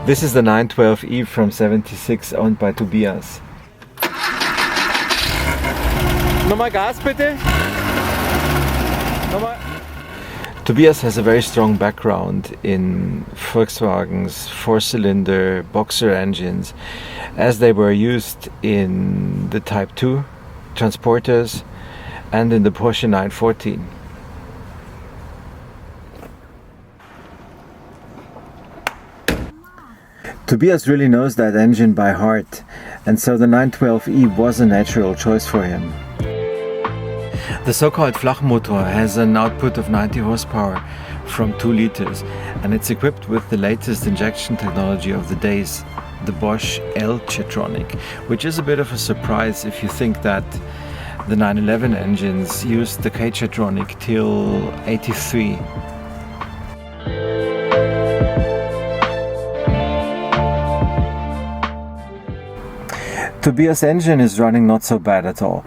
This is the 912E from 76, owned by Tobias. Nochmal Gas bitte. Nochmal. Tobias has a very strong background in Volkswagen's four-cylinder boxer engines, as they were used in the Type 2 transporters and in the Porsche 914. Tobias really knows that engine by heart, and so the 912E was a natural choice for him. The so-called Flachmotor has an output of 90 horsepower from 2 liters, and it's equipped with the latest injection technology of the days, the Bosch L-Jetronic, which is a bit of a surprise if you think that the 911 engines used the K-Jetronic till 83. Tobias' engine is running not so bad at all,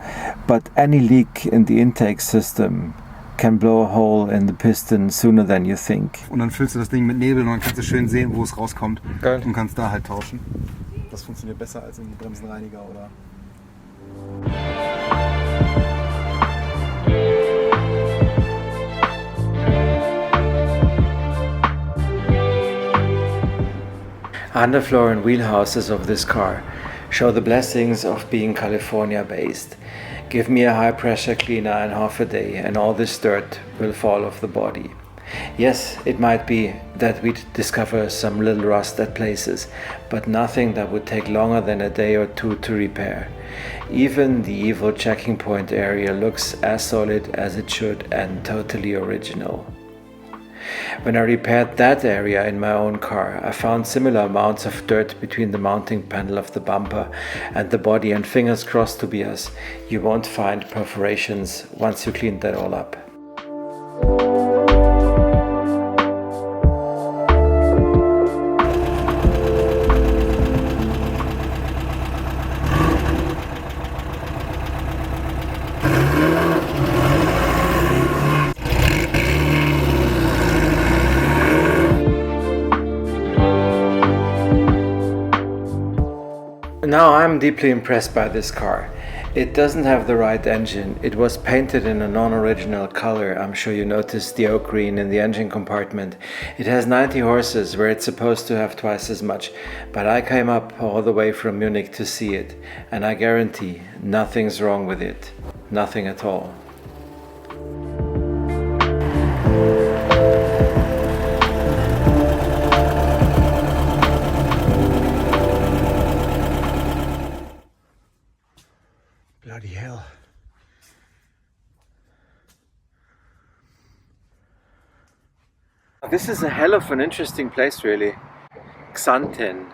but any leak in the intake system can blow a hole in the piston sooner than you think. Und dann füllst du das Ding mit Nebel und dann kannst du schön sehen, wo es rauskommt. Geil. Und kannst da halt tauschen. Das funktioniert besser als in Bremsenreiniger oder. Underfloor and wheelhouses of this car show the blessings of being California based. Give me a high pressure cleaner in half a day and all this dirt will fall off the body. Yes, it might be that we'd discover some little rust at places, but nothing that would take longer than a day or two to repair. Even the Evo checking point area looks as solid as it should and totally original. When I repaired that area in my own car, I found similar amounts of dirt between the mounting panel of the bumper and the body, and fingers crossed, Tobias, you won't find perforations once you clean that all up. Now I'm deeply impressed by this car. It doesn't have the right engine. It was painted in a non-original color. I'm sure you noticed the oak green in the engine compartment. It has 90 horses where it's supposed to have twice as much, but I came up all the way from Munich to see it, and I guarantee nothing's wrong with it. Nothing at all. Bloody hell. This is a hell of an interesting place, really. Xanten.